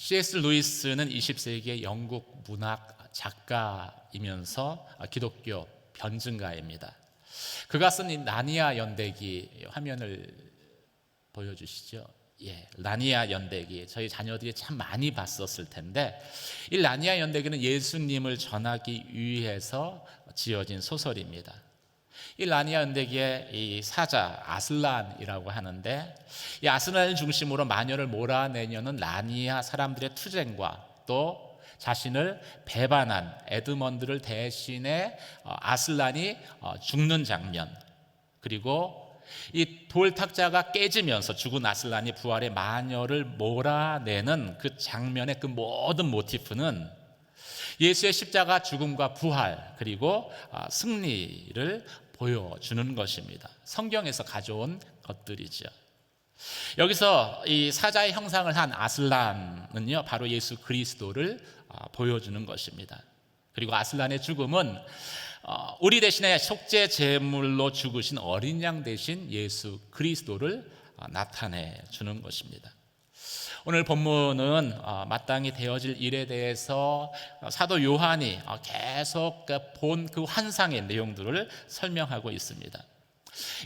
C.S. 루이스는 20세기의 영국 문학 작가이면서 기독교 변증가입니다. 그가 쓴 이 나니아 연대기 화면을 보여주시죠. 나니아 연대기 저희 자녀들이 참 많이 봤었을 텐데, 이 나니아 연대기는 예수님을 전하기 위해서 지어진 소설입니다. 이 나니아 연대기의 이 사자 아슬란이라고 하는데, 이 아슬란을 중심으로 마녀를 몰아내려는 나니아 사람들의 투쟁과 또 자신을 배반한 에드먼드를 대신해 아슬란이 죽는 장면, 그리고 이 돌탁자가 깨지면서 죽은 아슬란이 부활의 마녀를 몰아내는 그 장면의 그 모든 모티프는 예수의 십자가 죽음과 부활 그리고 승리를 보여주는 것입니다. 성경에서 가져온 것들이죠. 여기서 이 사자의 형상을 한 아슬란은요, 바로 예수 그리스도를 보여주는 것입니다. 그리고 아슬란의 죽음은 우리 대신에 속죄 제물로 죽으신 어린 양 대신 예수 그리스도를 나타내 주는 것입니다. 오늘 본문은 마땅히 되어질 일에 대해서 사도 요한이 계속 본 그 환상의 내용들을 설명하고 있습니다.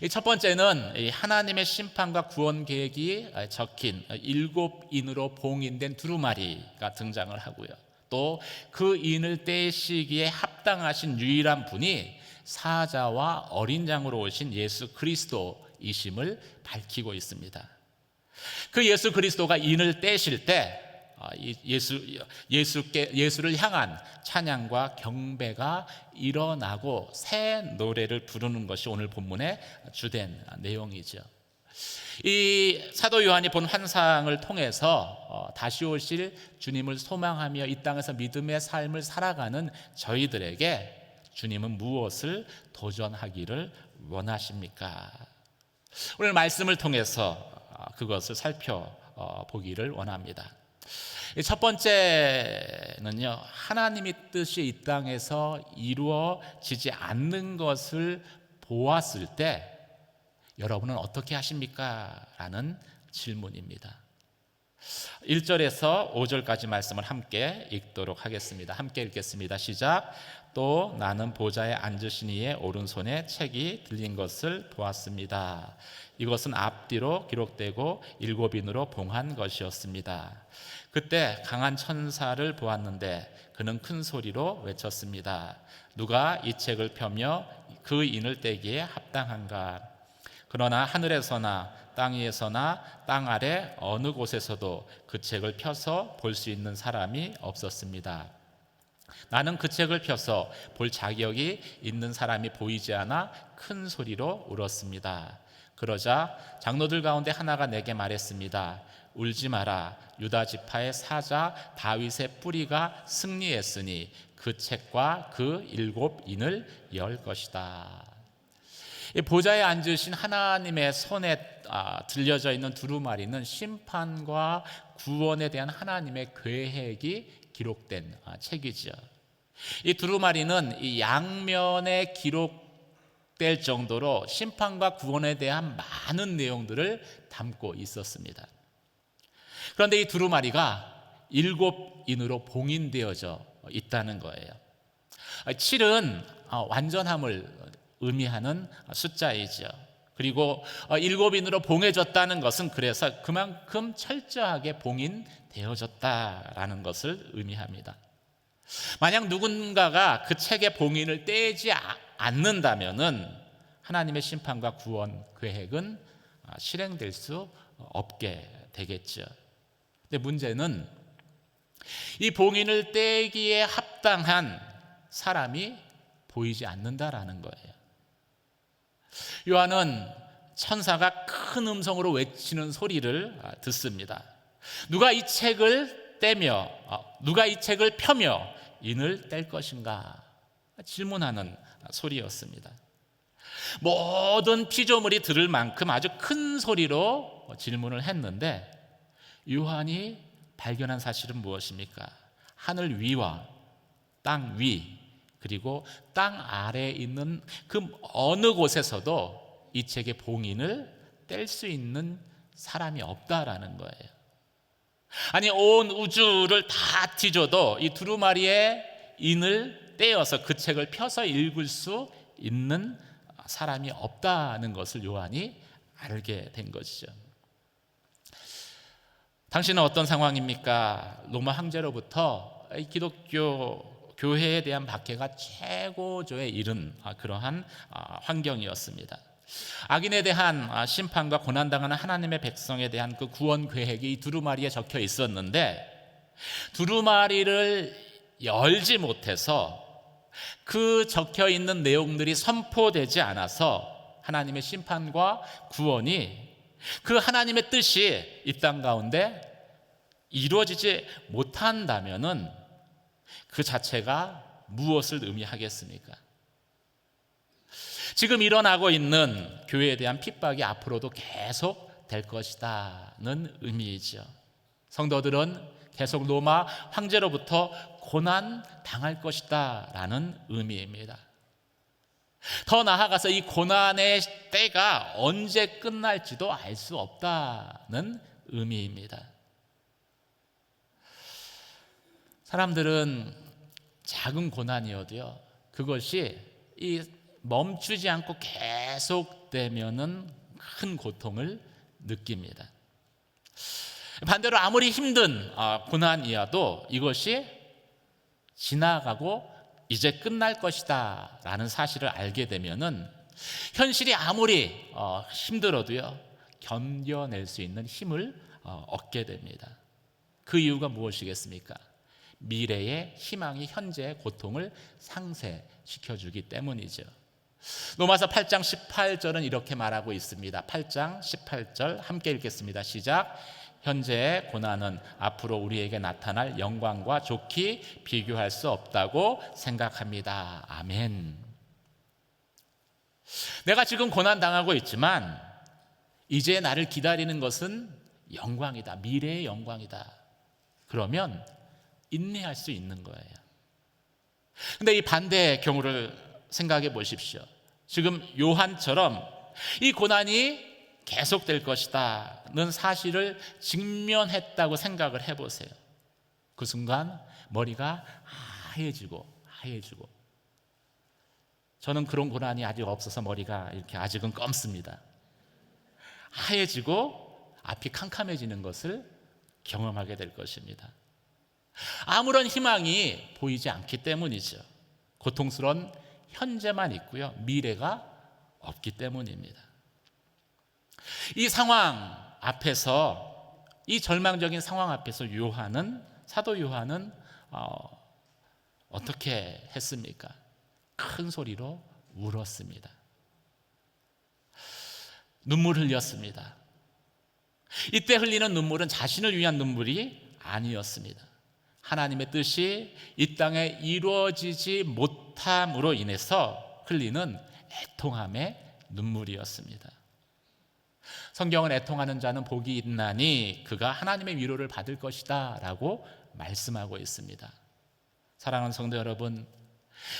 첫 번째는 하나님의 심판과 구원 계획이 적힌 7인으로 봉인된 두루마리가 등장을 하고요. 또 그 인을 떼시기에 합당하신 유일한 분이 사자와 어린 양으로 오신 예수 그리스도이심을 밝히고 있습니다. 그 예수 그리스도가 인을 떼실 때 예수를 향한 찬양과 경배가 일어나고 새 노래를 부르는 것이 오늘 본문의 주된 내용이죠. 이 사도 요한이 본 환상을 통해서 다시 오실 주님을 소망하며 이 땅에서 믿음의 삶을 살아가는 저희들에게 주님은 무엇을 도전하기를 원하십니까? 오늘 말씀을 통해서 그것을 살펴보기를 원합니다. 첫 번째는요, 하나님의 뜻이 이 땅에서 이루어지지 않는 것을 보았을 때 여러분은 어떻게 하십니까? 라는 질문입니다. 1절에서 5절까지 말씀을 함께 읽도록 하겠습니다. 함께 읽겠습니다. 시작. 또 나는 보좌에 앉으신 이의 오른손에 책이 들린 것을 보았습니다. 이것은 앞뒤로 기록되고 7인으로 봉한 것이었습니다. 그때 강한 천사를 보았는데 그는 큰 소리로 외쳤습니다. 누가 이 책을 펴며 그 인을 떼기에 합당한가? 그러나 하늘에서나 땅 위에서나 땅 아래 어느 곳에서도 그 책을 펴서 볼 수 있는 사람이 없었습니다. 나는 그 책을 펴서 볼 자격이 있는 사람이 보이지 않아 큰 소리로 울었습니다. 그러자 장로들 가운데 하나가 내게 말했습니다. 울지 마라. 유다 지파의 사자 다윗의 뿌리가 승리했으니 그 책과 그 7인을 열 것이다. 보좌에 앉으신 하나님의 손에 들려져 있는 두루마리는 심판과 구원에 대한 하나님의 계획이 기록된 책이죠. 이 두루마리는 이 양면에 기록될 정도로 심판과 구원에 대한 많은 내용들을 담고 있었습니다. 그런데 이 두루마리가 7인으로 봉인되어져 있다는 거예요. 7은 완전함을 의미하는 숫자이죠. 그리고 7인으로 봉해졌다는 것은 그래서 그만큼 철저하게 봉인되어졌다라는 것을 의미합니다. 만약 누군가가 그 책의 봉인을 떼지 않는다면은 하나님의 심판과 구원 계획은 실행될 수 없게 되겠죠. 근데 문제는 이 봉인을 떼기에 합당한 사람이 보이지 않는다라는 거예요. 요한은 천사가 큰 음성으로 외치는 소리를 듣습니다. 누가 이 책을 떼며 누가 이 책을 펴며 인을 뗄 것인가 질문하는 소리였습니다. 모든 피조물이 들을 만큼 아주 큰 소리로 질문을 했는데 요한이 발견한 사실은 무엇입니까? 하늘 위와 땅 위 그리고 땅 아래에 있는 그 어느 곳에서도 이 책의 봉인을 뗄 수 있는 사람이 없다라는 거예요. 아니 온 우주를 다 뒤져도 이 두루마리의 인을 떼어서 그 책을 펴서 읽을 수 있는 사람이 없다는 것을 요한이 알게 된 것이죠. 당신은 어떤 상황입니까? 로마 황제로부터 이 기독교 교회에 대한 박해가 최고조에 이른 그러한 환경이었습니다. 악인에 대한 심판과 고난당하는 하나님의 백성에 대한 그 구원 계획이 이 두루마리에 적혀 있었는데, 두루마리를 열지 못해서 그 적혀 있는 내용들이 선포되지 않아서 하나님의 심판과 구원이, 그 하나님의 뜻이 이 땅 가운데 이루어지지 못한다면은 그 자체가 무엇을 의미하겠습니까? 지금 일어나고 있는 교회에 대한 핍박이 앞으로도 계속 될 것이다는 의미이죠. 성도들은 계속 로마 황제로부터 고난 당할 것이다 라는 의미입니다. 더 나아가서 이 고난의 때가 언제 끝날지도 알 수 없다는 의미입니다. 사람들은 작은 고난이어도요, 그것이 이 멈추지 않고 계속되면은 큰 고통을 느낍니다. 반대로 아무리 힘든 고난이어도 이것이 지나가고 이제 끝날 것이다 라는 사실을 알게 되면은 현실이 아무리 힘들어도요 견뎌낼 수 있는 힘을 얻게 됩니다. 그 이유가 무엇이겠습니까? 미래의 희망이 현재의 고통을 상쇄시켜주기 때문이죠. 로마서 8장 18절은 이렇게 말하고 있습니다. 8장 18절 함께 읽겠습니다. 시작. 현재의 고난은 앞으로 우리에게 나타날 영광과 좋게 비교할 수 없다고 생각합니다. 아멘. 내가 지금 고난 당하고 있지만 이제 나를 기다리는 것은 영광이다. 미래의 영광이다. 그러면 인내할 수 있는 거예요. 근데 이 반대의 경우를 생각해 보십시오. 지금 요한처럼 이 고난이 계속될 것이다는 사실을 직면했다고 생각을 해보세요. 그 순간 머리가 하얘지고 저는 그런 고난이 아직 없어서 머리가 이렇게 아직은 검습니다. 하얘지고 앞이 캄캄해지는 것을 경험하게 될 것입니다. 아무런 희망이 보이지 않기 때문이죠. 고통스러운 현재만 있고요, 미래가 없기 때문입니다. 이 상황 앞에서, 이 절망적인 상황 앞에서 사도 요한은 어떻게 했습니까? 큰 소리로 울었습니다. 눈물 흘렸습니다. 이때 흘리는 눈물은 자신을 위한 눈물이 아니었습니다. 하나님의 뜻이 이 땅에 이루어지지 못함으로 인해서 흘리는 애통함의 눈물이었습니다. 성경은 애통하는 자는 복이 있나니 그가 하나님의 위로를 받을 것이다 라고 말씀하고 있습니다. 사랑하는 성도 여러분,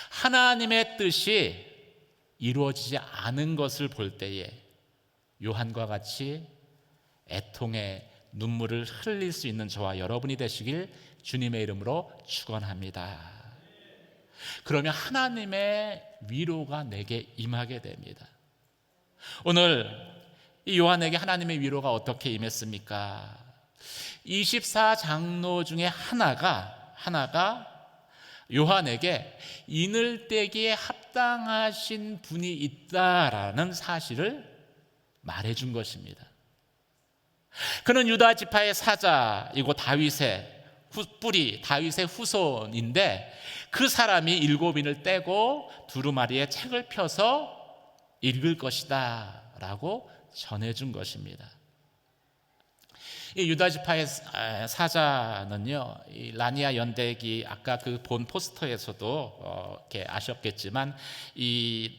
하나님의 뜻이 이루어지지 않은 것을 볼 때에 요한과 같이 애통의 눈물을 흘릴 수 있는 저와 여러분이 되시길 주님의 이름으로 축원합니다. 그러면 하나님의 위로가 내게 임하게 됩니다. 오늘 이 요한에게 하나님의 위로가 어떻게 임했습니까? 24장로 중에 하나가 요한에게 인을 떼기에 합당하신 분이 있다라는 사실을 말해준 것입니다. 그는 유다 지파의 사자이고 다윗의 뿌리, 다윗의 후손인데 그 사람이 7인을 떼고 두루마리에 책을 펴서 읽을 것이다 라고 전해준 것입니다. 이 유다 지파의 사자는요, 이 라니아 연대기 아까 그 본 포스터에서도 이렇게 아셨겠지만 이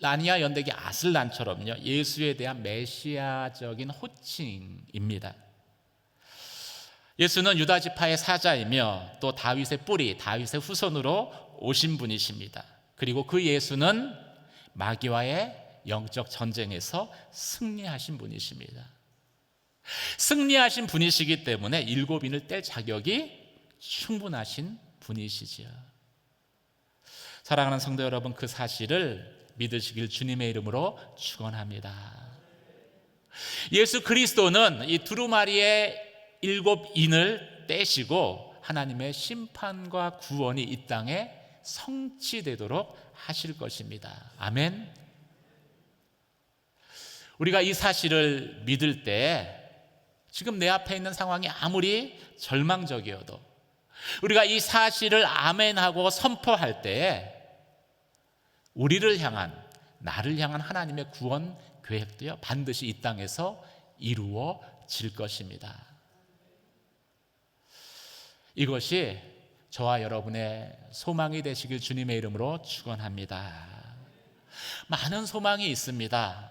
라니아 연대기 아슬란처럼요 예수에 대한 메시아적인 호칭입니다. 예수는 유다 지파의 사자이며 또 다윗의 뿌리, 다윗의 후손으로 오신 분이십니다. 그리고 그 예수는 마귀와의 영적 전쟁에서 승리하신 분이십니다. 승리하신 분이시기 때문에 일곱 인을 뗄 자격이 충분하신 분이시지요. 사랑하는 성도 여러분, 그 사실을 믿으시길 주님의 이름으로 축원합니다. 예수 그리스도는 이 두루마리의 일곱 인을 떼시고 하나님의 심판과 구원이 이 땅에 성취되도록 하실 것입니다. 아멘. 우리가 이 사실을 믿을 때 지금 내 앞에 있는 상황이 아무리 절망적이어도 우리가 이 사실을 아멘하고 선포할 때에 우리를 향한, 나를 향한 하나님의 구원 계획도요 반드시 이 땅에서 이루어질 것입니다. 이것이 저와 여러분의 소망이 되시길 주님의 이름으로 축원합니다. 많은 소망이 있습니다.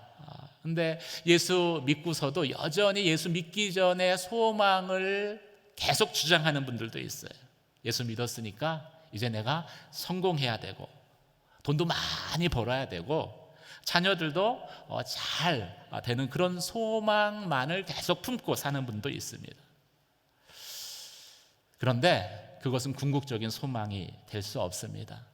근데 예수 믿고서도 여전히 예수 믿기 전에 소망을 계속 주장하는 분들도 있어요. 예수 믿었으니까 이제 내가 성공해야 되고 돈도 많이 벌어야 되고 자녀들도 잘 되는 그런 소망만을 계속 품고 사는 분도 있습니다. 그런데 그것은 궁극적인 소망이 될 수 없습니다.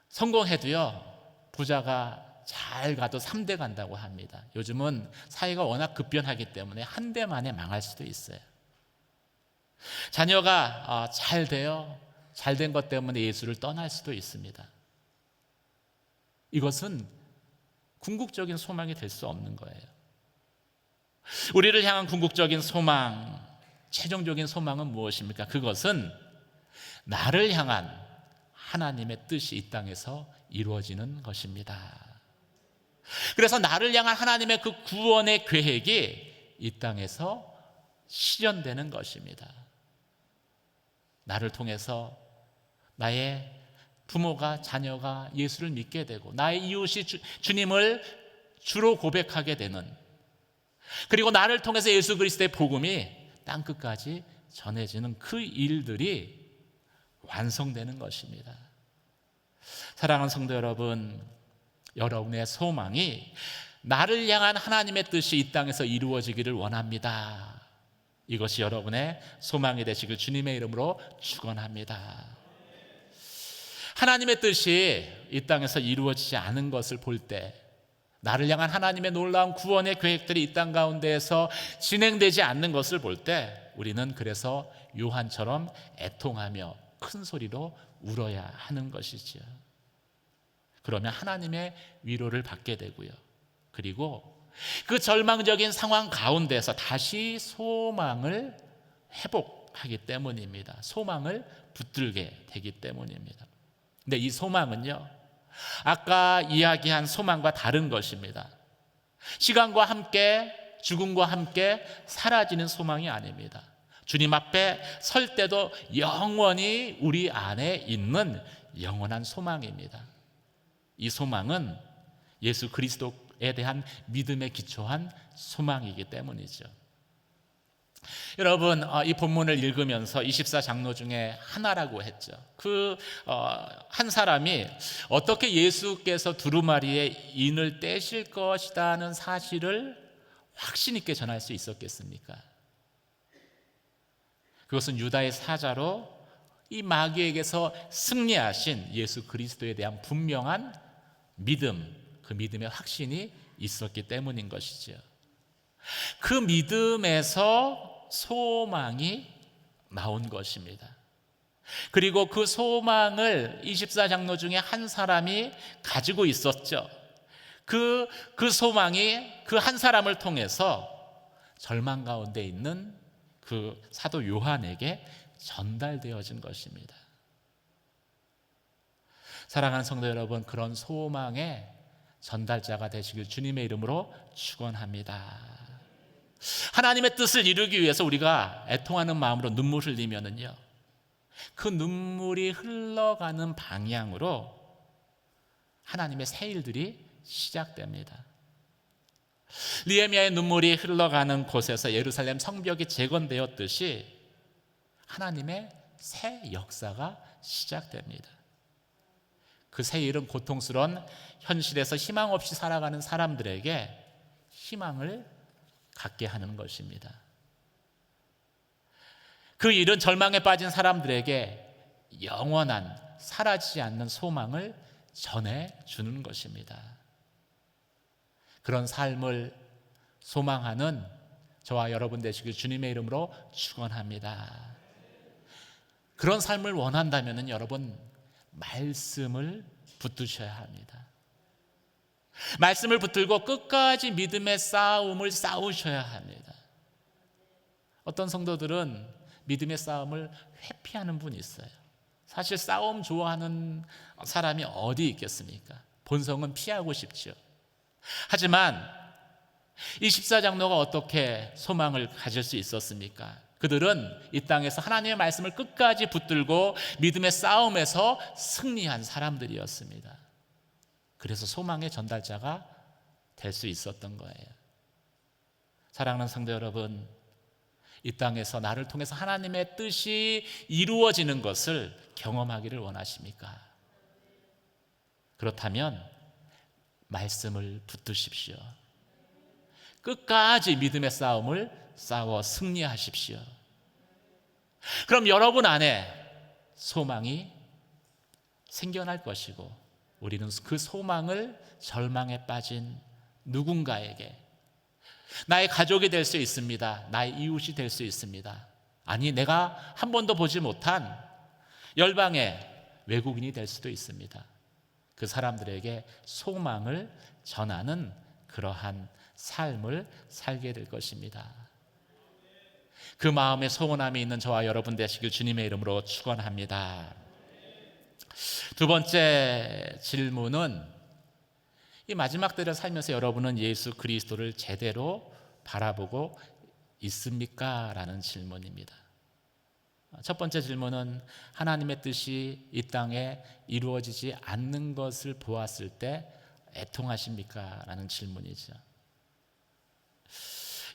성공해도요, 부자가 잘 가도 3대 간다고 합니다. 요즘은 사회가 워낙 급변하기 때문에 한 대 만에 망할 수도 있어요. 자녀가 잘 돼요. 잘 된 것 때문에 예수를 떠날 수도 있습니다. 이것은 궁극적인 소망이 될 수 없는 거예요. 우리를 향한 궁극적인 소망, 최종적인 소망은 무엇입니까? 그것은 나를 향한 하나님의 뜻이 이 땅에서 이루어지는 것입니다. 그래서 나를 향한 하나님의 그 구원의 계획이 이 땅에서 실현되는 것입니다. 나를 통해서 나의 부모가, 자녀가 예수를 믿게 되고 나의 이웃이 주님을 주로 고백하게 되는, 그리고 나를 통해서 예수 그리스도의 복음이 땅끝까지 전해지는 그 일들이 완성되는 것입니다. 사랑하는 성도 여러분, 여러분의 소망이 나를 향한 하나님의 뜻이 이 땅에서 이루어지기를 원합니다. 이것이 여러분의 소망이 되시길 주님의 이름으로 축원합니다. 하나님의 뜻이 이 땅에서 이루어지지 않은 것을 볼 때, 나를 향한 하나님의 놀라운 구원의 계획들이 이 땅 가운데에서 진행되지 않는 것을 볼 때 우리는 그래서 요한처럼 애통하며 큰 소리로 울어야 하는 것이지요. 그러면 하나님의 위로를 받게 되고요. 그리고 그 절망적인 상황 가운데서 다시 소망을 회복하기 때문입니다. 소망을 붙들게 되기 때문입니다. 근데 이 소망은요, 아까 이야기한 소망과 다른 것입니다. 시간과 함께, 죽음과 함께 사라지는 소망이 아닙니다. 주님 앞에 설 때도 영원히 우리 안에 있는 영원한 소망입니다. 이 소망은 예수 그리스도에 대한 믿음에 기초한 소망이기 때문이죠. 여러분, 이 본문을 읽으면서 24장로 중에 하나라고 했죠. 한 사람이 어떻게 예수께서 두루마리의 인을 떼실 것이라는 사실을 확신 있게 전할 수 있었겠습니까? 그것은 유다의 사자로 이 마귀에게서 승리하신 예수 그리스도에 대한 분명한 믿음, 그 믿음의 확신이 있었기 때문인 것이죠. 그 믿음에서 소망이 나온 것입니다. 그리고 그 소망을 24장로 중에 한 사람이 가지고 있었죠. 그 소망이 그 한 사람을 통해서 절망 가운데 있는 그 사도 요한에게 전달되어진 것입니다. 사랑하는 성도 여러분, 그런 소망의 전달자가 되시길 주님의 이름으로 축원합니다. 하나님의 뜻을 이루기 위해서 우리가 애통하는 마음으로 눈물 흘리면은요, 그 눈물이 흘러가는 방향으로 하나님의 새 일들이 시작됩니다. 느헤미야의 눈물이 흘러가는 곳에서 예루살렘 성벽이 재건되었듯이 하나님의 새 역사가 시작됩니다. 그 새 일은 고통스러운 현실에서 희망 없이 살아가는 사람들에게 희망을 갖게 하는 것입니다. 그 일은 절망에 빠진 사람들에게 영원한 사라지지 않는 소망을 전해주는 것입니다. 그런 삶을 소망하는 저와 여러분 되시길 주님의 이름으로 축원합니다. 그런 삶을 원한다면 여러분 말씀을 붙드셔야 합니다. 말씀을 붙들고 끝까지 믿음의 싸움을 싸우셔야 합니다. 어떤 성도들은 믿음의 싸움을 회피하는 분이 있어요. 사실 싸움 좋아하는 사람이 어디 있겠습니까? 본성은 피하고 싶죠. 하지만 이 14장로가 어떻게 소망을 가질 수 있었습니까? 그들은 이 땅에서 하나님의 말씀을 끝까지 붙들고 믿음의 싸움에서 승리한 사람들이었습니다. 그래서 소망의 전달자가 될 수 있었던 거예요. 사랑하는 성도 여러분, 이 땅에서 나를 통해서 하나님의 뜻이 이루어지는 것을 경험하기를 원하십니까? 그렇다면 말씀을 붙드십시오. 끝까지 믿음의 싸움을 싸워 승리하십시오. 그럼 여러분 안에 소망이 생겨날 것이고, 우리는 그 소망을 절망에 빠진 누군가에게, 나의 가족이 될 수 있습니다. 나의 이웃이 될 수 있습니다. 아니, 내가 한 번도 보지 못한 열방의 외국인이 될 수도 있습니다. 그 사람들에게 소망을 전하는 그러한 삶을 살게 될 것입니다. 그 마음에 소원함이 있는 저와 여러분 되시길 주님의 이름으로 축원합니다. 두 번째 질문은, 이 마지막 때를 살면서 여러분은 예수 그리스도를 제대로 바라보고 있습니까? 라는 질문입니다. 첫 번째 질문은 하나님의 뜻이 이 땅에 이루어지지 않는 것을 보았을 때 애통하십니까? 라는 질문이죠.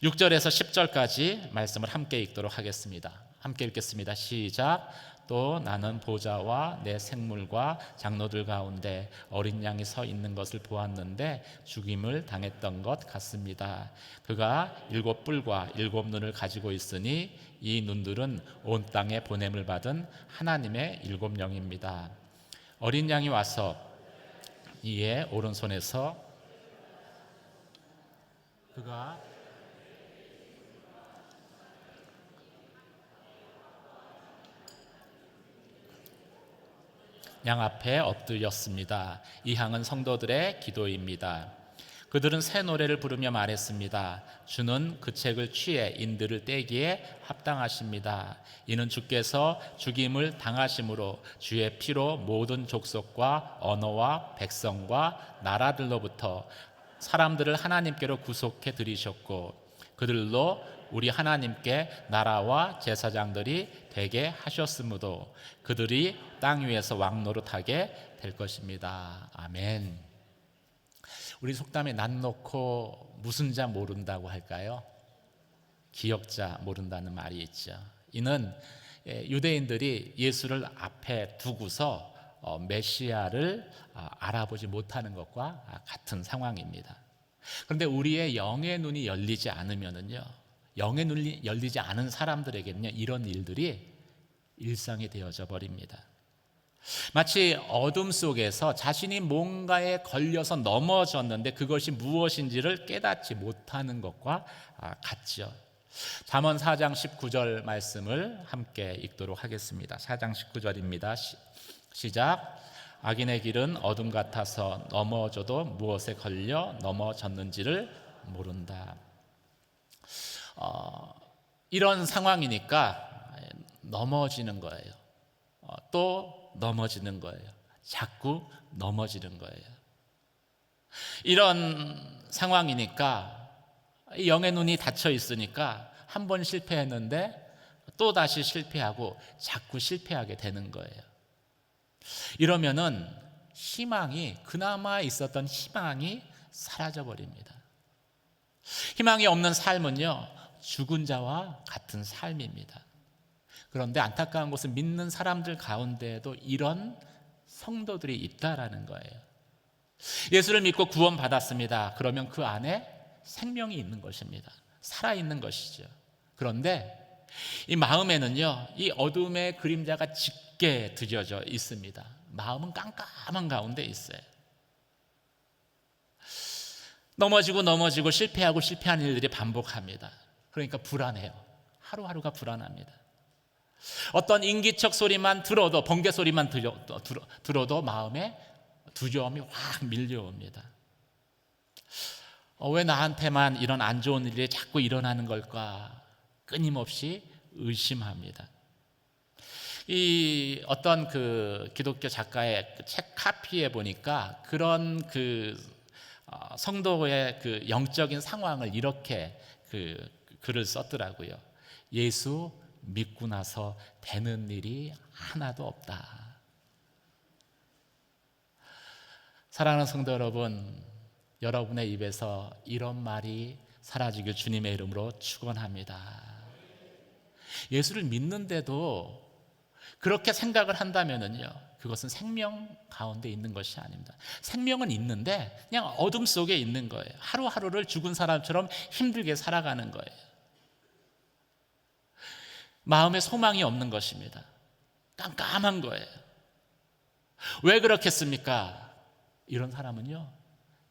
6절에서 10절까지 말씀을 함께 읽도록 하겠습니다. 함께 읽겠습니다. 시작. 또 나는 보좌와 내 생물과 장로들 가운데 어린 양이 서 있는 것을 보았는데 죽임을 당했던 것 같습니다. 그가 7뿔과 7눈을 가지고 있으니 이 눈들은 온 땅에 보냄을 받은 하나님의 7영입니다. 어린 양이 와서 이의 오른손에서 그가 양 앞에 엎드렸습니다. 이 향은 성도들의 기도입니다. 그들은 새 노래를 부르며 말했습니다. 주는 그 책을 취해 인들을 떼기에 합당하십니다. 이는 주께서 죽임을 당하심으로 주의 피로 모든 족속과 언어와 백성과 나라들로부터 사람들을 하나님께로 구속해 들이셨고 그들로 우리 하나님께 나라와 제사장들이 되게 하셨으므로 그들이 땅 위에서 왕노릇하게 될 것입니다. 아멘. 우리 속담에 난 놓고 무슨 자 모른다고 할까요? 기억자 모른다는 말이 있죠. 이는 유대인들이 예수를 앞에 두고서 메시아를 알아보지 못하는 것과 같은 상황입니다. 그런데 우리의 영의 눈이 열리지 않으면은요, 영의 눈이 열리지 않은 사람들에게는요, 이런 일들이 일상이 되어져 버립니다. 마치 어둠 속에서 자신이 뭔가에 걸려서 넘어졌는데 그것이 무엇인지를 깨닫지 못하는 것과 같죠. 잠언 4장 19절 말씀을 함께 읽도록 하겠습니다. 4장 19절입니다. 시작. 악인의 길은 어둠 같아서 넘어져도 무엇에 걸려 넘어졌는지를 모른다. 이런 상황이니까 넘어지는 거예요. 또 넘어지는 거예요. 자꾸 넘어지는 거예요. 이런 상황이니까 영의 눈이 닫혀 있으니까 한 번 실패했는데 또 다시 실패하고 자꾸 실패하게 되는 거예요. 이러면은 희망이, 그나마 있었던 희망이 사라져 버립니다. 희망이 없는 삶은요, 죽은 자와 같은 삶입니다. 그런데 안타까운 것은 믿는 사람들 가운데에도 이런 성도들이 있다라는 거예요. 예수를 믿고 구원받았습니다. 그러면 그 안에 생명이 있는 것입니다. 살아있는 것이죠. 그런데 이 마음에는요, 이 어둠의 그림자가 짙게 드려져 있습니다. 마음은 깜깜한 가운데 있어요. 넘어지고 실패하는 일들이 반복합니다. 그러니까 불안해요. 하루하루가 불안합니다. 어떤 인기척 소리만 들어도, 번개 소리만 들어도 마음에 두려움이 확 밀려옵니다. 왜 나한테만 이런 안 좋은 일이 자꾸 일어나는 걸까? 끊임없이 의심합니다. 이 어떤 그 기독교 작가의 책 카피에 보니까 그런 성도의 그 영적인 상황을 이렇게 글을 썼더라고요. 예수 믿고 나서 되는 일이 하나도 없다. 사랑하는 성도 여러분, 여러분의 입에서 이런 말이 사라지길 주님의 이름으로 축원합니다. 예수를 믿는데도 그렇게 생각을 한다면요, 그것은 생명 가운데 있는 것이 아닙니다. 생명은 있는데 그냥 어둠 속에 있는 거예요. 하루하루를 죽은 사람처럼 힘들게 살아가는 거예요. 마음에 소망이 없는 것입니다. 깜깜한 거예요. 왜 그렇겠습니까? 이런 사람은요,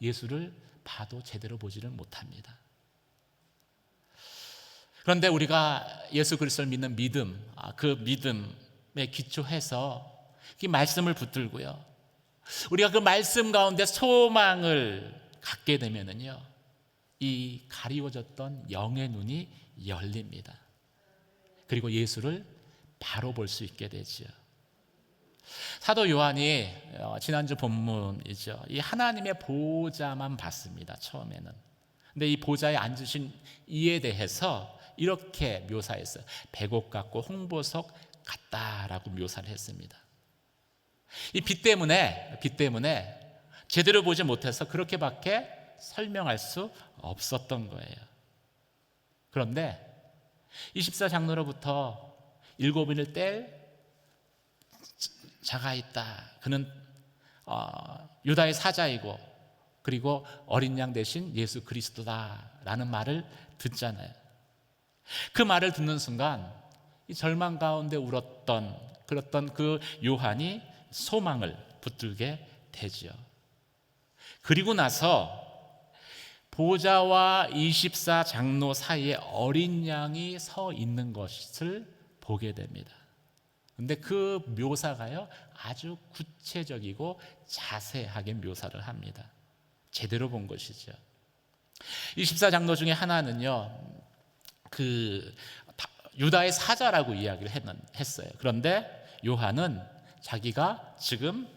예수를 봐도 제대로 보지를 못합니다. 그런데 우리가 예수 그리스도를 믿는 믿음, 그 믿음에 기초해서 이 말씀을 붙들고요, 우리가 그 말씀 가운데 소망을 갖게 되면은요, 이 가리워졌던 영의 눈이 열립니다. 그리고 예수를 바로 볼 수 있게 되지요. 사도 요한이 지난주 본문이죠, 이 하나님의 보좌만 봤습니다, 처음에는. 근데 이 보좌에 앉으신 이에 대해서 이렇게 묘사했어요. 백옥 같고 홍보석 같다라고 묘사를 했습니다. 이 빛 때문에 제대로 보지 못해서 그렇게밖에 설명할 수 없었던 거예요. 그런데 24장로로부터 7인을 뗄 자가 있다. 그는 유다의 사자이고 그리고 어린 양 대신 예수 그리스도다라는 말을 듣잖아요. 그 말을 듣는 순간 이 절망 가운데 그랬던 그 요한이 소망을 붙들게 되지요. 그리고 나서 보좌와 24장로 사이에 어린 양이 서 있는 것을 보게 됩니다. 근데 그 묘사가요, 아주 구체적이고 자세하게 묘사를 합니다. 제대로 본 것이죠. 24장로 중에 하나는요, 유다의 사자라고 이야기를 했어요. 그런데 요한은 자기가 지금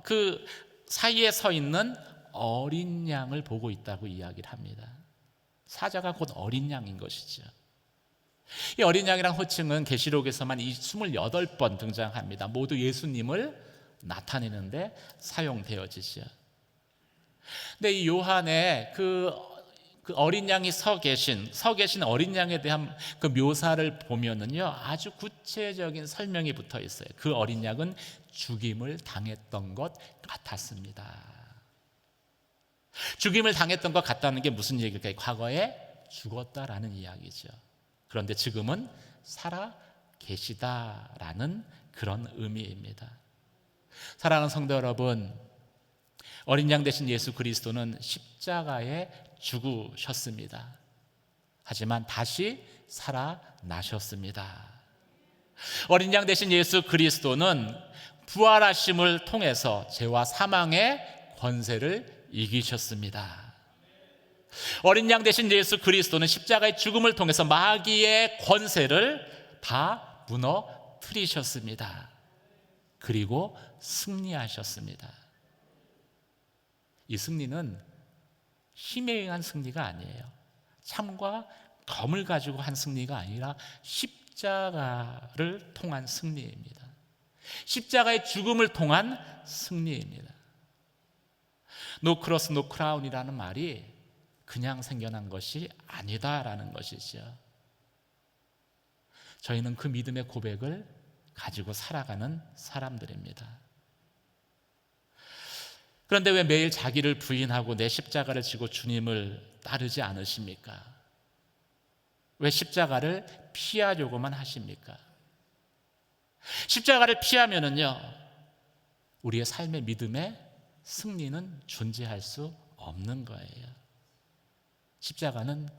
그 사이에 서 있는 어린 양을 보고 있다고 이야기를 합니다. 사자가 곧 어린 양인 것이죠. 이 어린 양이란 호칭은 계시록에서만 28번 등장합니다. 모두 예수님을 나타내는데 사용되어지죠. 근데 이 요한의 그 어린 양이 서 계신 어린 양에 대한 그 묘사를 보면은요, 아주 구체적인 설명이 붙어 있어요. 그 어린 양은 죽임을 당했던 것 같았습니다. 죽임을 당했던 것 같다는 게 무슨 얘기일까요? 과거에 죽었다라는 이야기죠. 그런데 지금은 살아 계시다라는 그런 의미입니다. 사랑하는 성도 여러분, 어린 양 되신 예수 그리스도는 십자가에 죽으셨습니다. 하지만 다시 살아나셨습니다. 어린 양 되신 예수 그리스도는 부활하심을 통해서 죄와 사망의 권세를 이기셨습니다. 어린 양 되신 예수 그리스도는 십자가의 죽음을 통해서 마귀의 권세를 다 무너뜨리셨습니다. 그리고 승리하셨습니다. 이 승리는 힘에 의한 승리가 아니에요. 참과 검을 가지고 한 승리가 아니라 십자가를 통한 승리입니다. 십자가의 죽음을 통한 승리입니다. No cross, no crown이라는 말이 그냥 생겨난 것이 아니다라는 것이죠. 저희는 그 믿음의 고백을 가지고 살아가는 사람들입니다. 그런데 왜 매일 자기를 부인하고 내 십자가를 지고 주님을 따르지 않으십니까? 왜 십자가를 피하려고만 하십니까? 십자가를 피하면은요, 우리의 삶의 믿음의 승리는 존재할 수 없는 거예요. 십자가는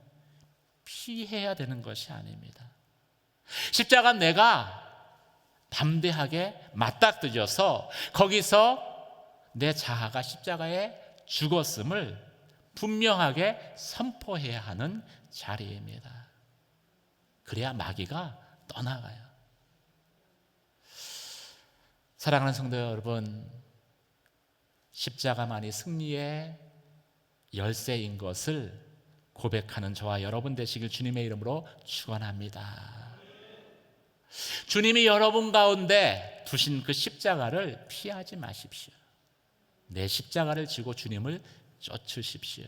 피해야 되는 것이 아닙니다. 십자가는 내가 담대하게 맞닥뜨려서 거기서 내 자아가 십자가에 죽었음을 분명하게 선포해야 하는 자리입니다. 그래야 마귀가 떠나가요. 사랑하는 성도 여러분, 십자가만이 승리의 열쇠인 것을 고백하는 저와 여러분 되시길 주님의 이름으로 축원합니다. 주님이 여러분 가운데 두신 그 십자가를 피하지 마십시오. 내 십자가를 지고 주님을 쫓으십시오.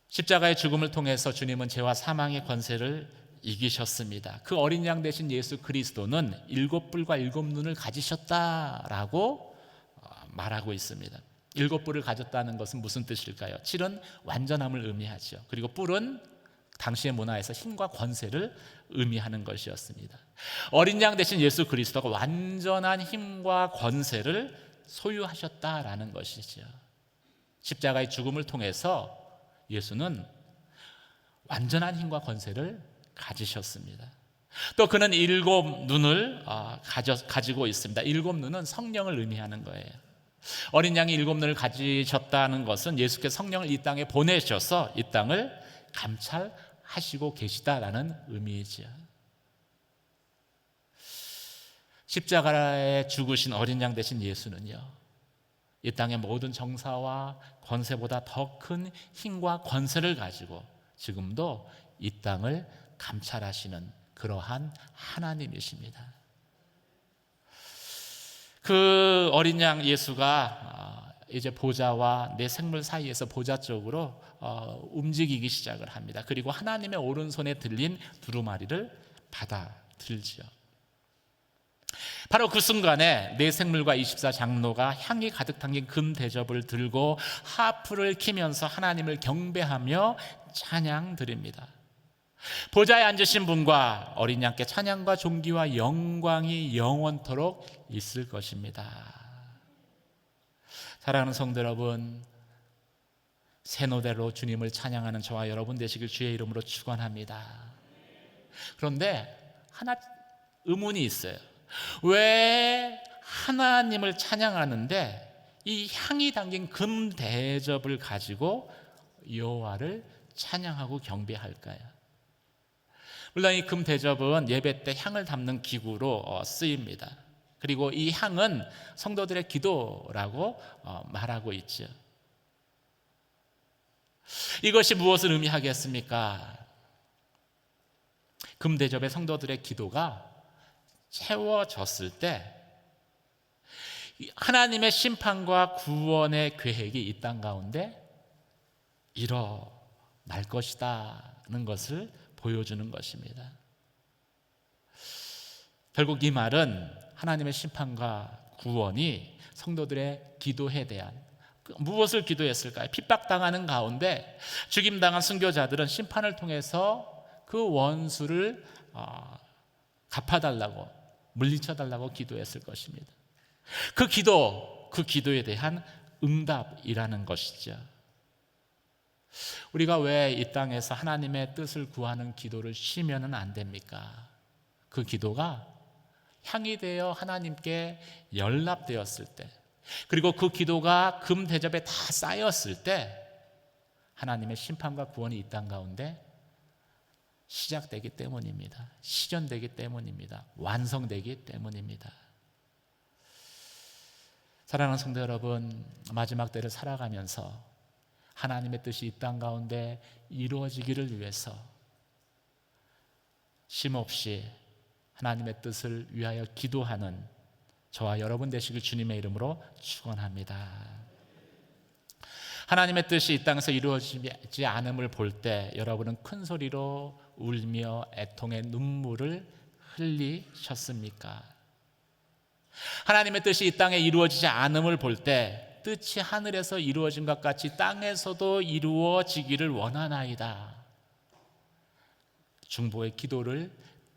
십자가의 죽음을 통해서 주님은 죄와 사망의 권세를 이기셨습니다. 그 어린 양 되신 예수 그리스도는 7뿔과 7눈을 가지셨다라고 말하고 있습니다. 7뿔을 가졌다는 것은 무슨 뜻일까요? 7은 완전함을 의미하죠. 그리고 뿔은 당시의 문화에서 힘과 권세를 의미하는 것이었습니다. 어린 양 되신 예수 그리스도가 완전한 힘과 권세를 소유하셨다라는 것이죠. 십자가의 죽음을 통해서 예수는 완전한 힘과 권세를 가지셨습니다. 또 그는 7눈을 가지고 있습니다. 7눈은 성령을 의미하는 거예요. 어린 양이 7눈을 가지셨다는 것은 예수께서 성령을 이 땅에 보내셔서 이 땅을 감찰하시고 계시다라는 의미이죠. 십자가에 죽으신 어린 양 되신 예수는요, 이 땅의 모든 정사와 권세보다 더 큰 힘과 권세를 가지고 지금도 이 땅을 감찰하시는 그러한 하나님이십니다. 그 어린 양 예수가 이제 보좌와 내 생물 사이에서 보좌 쪽으로 움직이기 시작을 합니다. 그리고 하나님의 오른손에 들린 두루마리를 받아들죠. 바로 그 순간에 내 생물과 24장로가 향이 가득 담긴 금 대접을 들고 하프를 키면서 하나님을 경배하며 찬양 드립니다. 보좌에 앉으신 분과 어린 양께 찬양과 존귀와 영광이 영원토록 있을 것입니다. 사랑하는 성도 여러분, 새 노래로 주님을 찬양하는 저와 여러분 되시길 주의 이름으로 축원합니다. 그런데 하나 의문이 있어요. 왜 하나님을 찬양하는데 이 향이 담긴 금 대접을 가지고 여호와를 찬양하고 경배할까요? 물론 이 금 대접은 예배 때 향을 담는 기구로 쓰입니다. 그리고 이 향은 성도들의 기도라고 말하고 있죠. 이것이 무엇을 의미하겠습니까? 금 대접의 성도들의 기도가 채워졌을 때 하나님의 심판과 구원의 계획이 이 땅 가운데 일어날 것이라는 것을 보여주는 것입니다. 결국 이 말은 하나님의 심판과 구원이 성도들의 기도에 대한, 무엇을 기도했을까요? 핍박당하는 가운데 죽임당한 순교자들은 심판을 통해서 그 원수를 갚아달라고, 물리쳐달라고 기도했을 것입니다. 그 기도에 대한 응답이라는 것이죠. 우리가 왜 이 땅에서 하나님의 뜻을 구하는 기도를 쉬면은 안 됩니까? 그 기도가 향이 되어 하나님께 연락되었을 때, 그리고 그 기도가 금 대접에 다 쌓였을 때 하나님의 심판과 구원이 이 땅 가운데 시작되기 때문입니다. 실현되기 때문입니다. 완성되기 때문입니다. 사랑하는 성도 여러분, 마지막 때를 살아가면서 하나님의 뜻이 이 땅 가운데 이루어지기를 위해서 쉼없이 하나님의 뜻을 위하여 기도하는 저와 여러분 되시길 주님의 이름으로 축원합니다. 하나님의 뜻이 이 땅에서 이루어지지 않음을 볼 때 여러분은 큰 소리로 울며 애통의 눈물을 흘리셨습니까? 하나님의 뜻이 이 땅에 이루어지지 않음을 볼 때 뜻이 하늘에서 이루어진 것 같이 땅에서도 이루어지기를 원하나이다. 중보의 기도를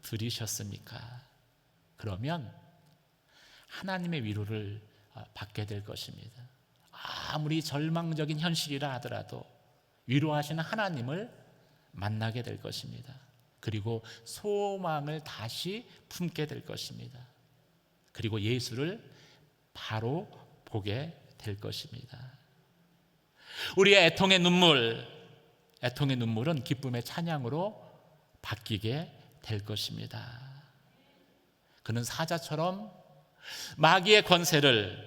드리셨습니까? 그러면 하나님의 위로를 받게 될 것입니다. 아무리 절망적인 현실이라 하더라도 위로하시는 하나님을 만나게 될 것입니다. 그리고 소망을 다시 품게 될 것입니다. 그리고 예수를 바로 보게 될 것입니다. 우리의 애통의 눈물은 기쁨의 찬양으로 바뀌게 될 것입니다. 그는 사자처럼 마귀의 권세를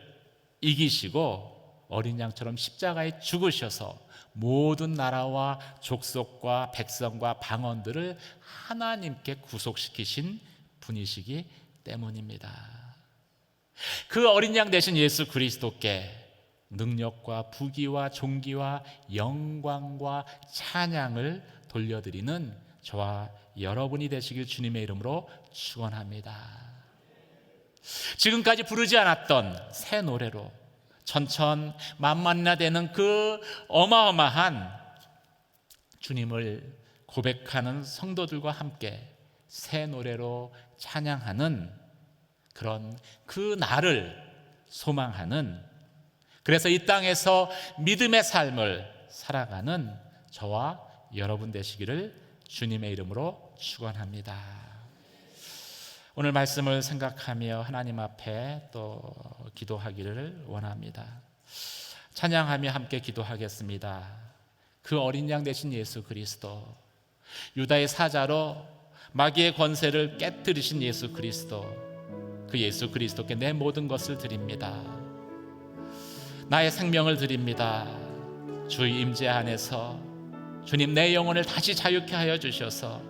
이기시고 어린 양처럼 십자가에 죽으셔서 모든 나라와 족속과 백성과 방언들을 하나님께 구속시키신 분이시기 때문입니다. 그 어린 양 되신 예수 그리스도께 능력과 부귀와 존귀와 영광과 찬양을 돌려드리는 저와 여러분이 되시길 주님의 이름으로 축원합니다. 지금까지 부르지 않았던 새 노래로 천천만만이나 되는 그 어마어마한 주님을 고백하는 성도들과 함께 새 노래로 찬양하는 그런 그 날을 소망하는, 그래서 이 땅에서 믿음의 삶을 살아가는 저와 여러분 되시기를 주님의 이름으로 축원합니다. 오늘 말씀을 생각하며 하나님 앞에 또 기도하기를 원합니다. 찬양하며 함께 기도하겠습니다. 그 어린 양 되신 예수 그리스도, 유다의 사자로 마귀의 권세를 깨뜨리신 예수 그리스도, 그 예수 그리스도께 내 모든 것을 드립니다. 나의 생명을 드립니다. 주의 임재 안에서 주님 내 영혼을 다시 자유케 하여 주셔서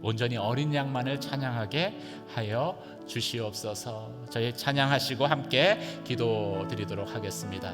온전히 어린 양만을 찬양하게 하여 주시옵소서. 저희 찬양하시고 함께 기도드리도록 하겠습니다.